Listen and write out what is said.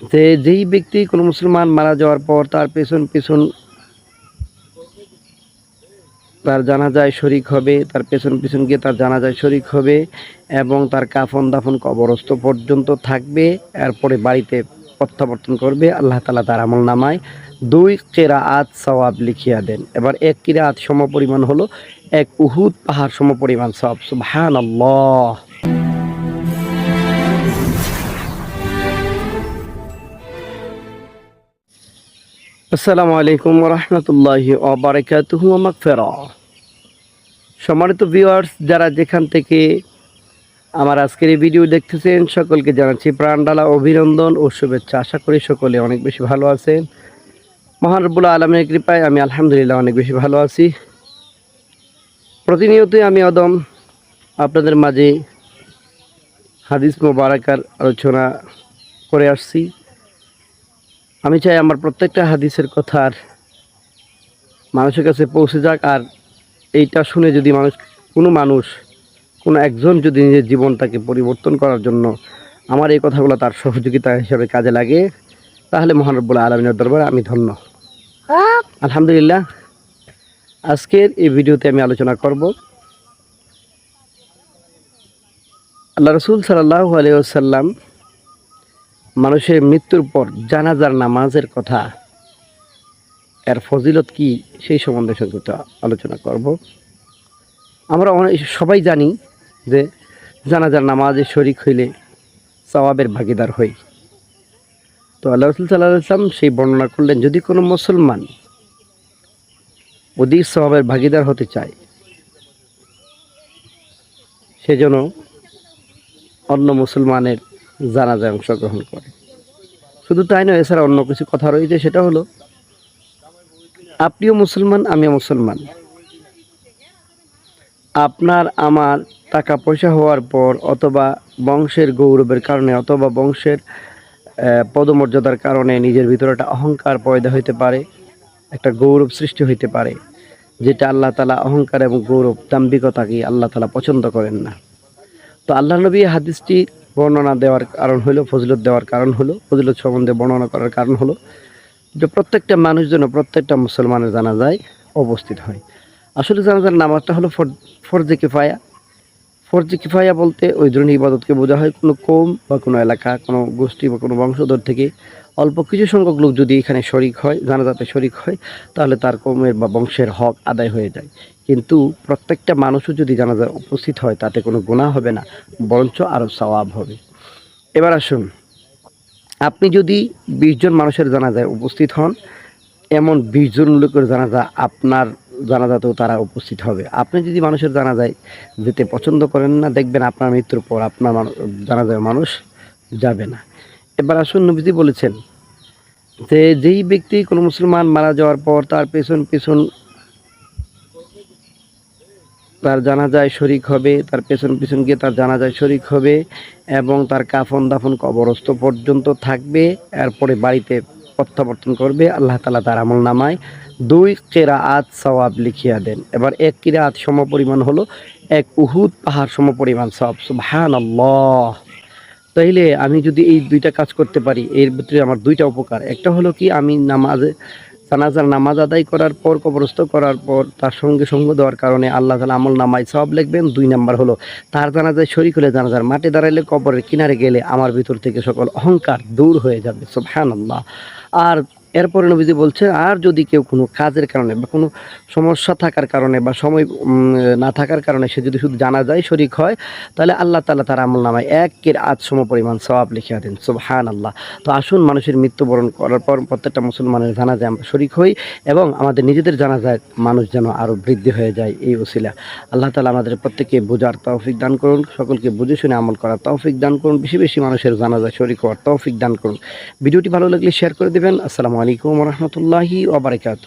যে যেই ব্যক্তি কোনো মুসলমান মারা যাওয়ার পর তার পেছন পেছন তার জানাজায় শরিক হবে, তার পেছন পেছন গিয়ে তার জানাজায় শরিক হবে এবং তার কাফন দাফন কবরস্থ পর্যন্ত থাকবে, এরপরে বাড়িতে প্রত্যাবর্তন করবে, আল্লাহ তাআলা তার আমল নামায় 2 কিরাআত সওয়াব লিখিয়া দেন। এবার 1 কিরাআত সমপরিমাণ হলো 1 উহুদ পাহাড় সমপরিমাণ সওয়াব। সুবহানাল্লাহ। আসসালামু আলাইকুম ওয়া রাহমাতুল্লাহি ওয়া বারাকাতুহু ওয়া মাগফিরাহ। সম্মানিত ভিউয়ার্স, যারা যেখান থেকে আমার আজকের এই ভিডিও দেখতেছেন সকলকে জানাচ্ছি প্রাণঢালা অভিনন্দন ও শুভেচ্ছা। আশা করি সকলে অনেক বেশি ভালো আছেন। মহান রব্বুল আলামিনের কৃপায় আমি আলহামদুলিল্লাহ অনেক বেশি ভালো আছি। প্রতিনিয়তই আমি আপনাদের মাঝে হাদিস মোবারকার আলোচনা করে আসছি। আমি চাই আমার প্রত্যেকটা হাদিসের কথার মানুষের কাছে পৌঁছে যাক, আর এইটা শুনে যদি কোনো একজন যদি নিজের জীবনটাকে পরিবর্তন করার জন্য আমার এই কথাগুলো তার সহযোগিতা হিসেবে কাজে লাগে, তাহলে মহান রব্বুল আলামিনের দরবারে আমি ধন্য। আলহামদুলিল্লাহ, আজকের এই ভিডিওতে আমি আলোচনা করব আল্লাহ রাসূল সাল্লাল্লাহু আলাইহি ওয়াসাল্লাম মানুষের মৃত্যুর পর জানাজার নামাজের কথা, এর ফজিলত কি সেই সম্বন্ধে সংক্ষিপ্ত আলোচনা করব। আমরা সবাই জানি যে জানাজার নামাজে শরীক হইলে সওয়াবের ভাগীদার হই। তো আল্লাহ রাসূল সাল্লাল্লাহু আলাইহি ওয়াসাল্লাম সেই বর্ণনা করলেন, যদি কোনো মুসলমান অধিক সওয়াবের ভাগীদার হতে চায় সেজন্য অন্য মুসলমানের জানাজায় অংশগ্রহণ করে। শুধু তাই নয়, এছাড়া অন্য কিছু কথা রয়েছে, সেটা হলো আপনিও মুসলমান, আমিও মুসলমান। আপনার আমার টাকা পয়সা হওয়ার পর অথবা বংশের গৌরবের কারণে অথবা বংশের পদমর্যাদার কারণে নিজের ভিতরে একটা অহংকার পয়দা হইতে পারে, একটা গৌরব সৃষ্টি হইতে পারে, যেটা আল্লাহ তাআলা অহংকার এবং গৌরব দাম্ভিকতাকে আল্লাহ তাআলা পছন্দ করেন না। তো আল্লাহ নবী হাদিসটি বর্ণনা দেওয়ার কারণ হলো, ফজিলত দেওয়ার কারণ হলো, ফজিলত সম্বন্ধে বর্ণনা করার কারণ হলো যে প্রত্যেকটা মানুষ যেন প্রত্যেকটা মুসলমানের জানাজায় উপস্থিত হয়। আসলে জানাজার নামাজটা হলো ফরজে কিফায়া। ফরজে কিফায়া বলতে ওই ধরনের ইবাদতকে বোঝা হয় কোনো কওম বা কোনো এলাকা, কোনো গোষ্ঠী বা কোনো বংশধর থেকে অল্প কিছু সংখ্যক লোক যদি এখানে শরিক হয়, জানাজাতে শরিক হয়, তাহলে তার কওমের বা বংশের হক আদায় হয়ে যায়। কিন্তু প্রত্যেকটা মানুষও যদি জানাজায় উপস্থিত হয় তাতে কোনো গুনাহ হবে না, বরঞ্চ আরও সওয়াব হবে। এবার আসুন, আপনি যদি 20 জন মানুষের জানাজায় উপস্থিত হন, এমন 20 জন লোকের জানাজা আপনার জানাজাতেও তারা উপস্থিত হবে। আপনি যদি মানুষের জানাজায় যেতে পছন্দ করেন না, দেখবেন আপনার মৃত্যুর পর আপনার জানাজায় মানুষ যাবে না। এবার আসুন, নবীজি বলেছেন যে যেই ব্যক্তি কোনো মুসলমান মারা যাওয়ার পর তার পেছন পেছন তার জানাজায় শরিক হবে, তার পেছন পেছন গিয়ে তার জানাজায় শরিক হবে এবং তার কাফন দাফন কবরস্থ পর্যন্ত থাকবে, এরপরে বাড়িতে প্রত্যাবর্তন করবে, আল্লাহ তাআলা তার আমল নামায় 2 কিরাআত সওয়াব লিখিয়া দেন। এবার 1 কিরাআত সমপরিমাণ হলো 1 উহুদ পাহাড় সমপরিমাণ সওয়াব। সুবহানাল্লাহ। তাইলে আমি যদি এই 2টা কাজ করতে পারি, এর ভিতরে আমার 2টা উপকার। একটা হলো কি, আমি জানাজার নামাজ আদায় করার পর, কবরস্থ করার পর তার সঙ্গে সঙ্গ দেওয়ার কারণে আল্লাহ তাআলা আমল নামায় সওয়াব লিখবেন। 2 নাম্বার হলো, তার জানাজায় শরীক হলে, জানাজার মাঠে দাঁড়াইলে, কবরের কিনারে গেলে আমার ভিতর থেকে সকল অহংকার দূর হয়ে যাবে। সুবহানাল্লাহ। আর এরপরে নবীজি বলছেন, আর যদি কেউ কোনো কাজের কারণে বা কোনো সমস্যা থাকার কারণে বা সময় না থাকার কারণে সে যদি শুধু জানাজায় শরিক হয়, তাহলে আল্লাহ তাআলা তার আমল নামায় 1 কিরাআত সমপরিমাণ সওয়াব লিখিয়া দেন। সুবহানাল্লাহ। তো আসুন, মানুষের মৃত্যুবরণ করার পর প্রত্যেকটা মুসলমানের জানাজায় আমরা শরিক হই এবং আমাদের নিজেদের জানাজায় মানুষ যেন আরও বৃদ্ধি হয়ে যায় এই ওসিলা। আল্লাহ তাআলা আমাদের প্রত্যেককে বোঝার তৌফিক দান করুন, সকলকে বুঝে শুনে আমল করার তৌফিক দান করুন, বেশি বেশি মানুষের জানাজায় শরিক হওয়ার তৌফিক দান করুন। ভিডিওটি ভালো লাগলে শেয়ার করে দেবেন। আসসালামু আলাইকুম ওয়া রাহমাতুল্লাহি ওয়া বারাকাতুহু।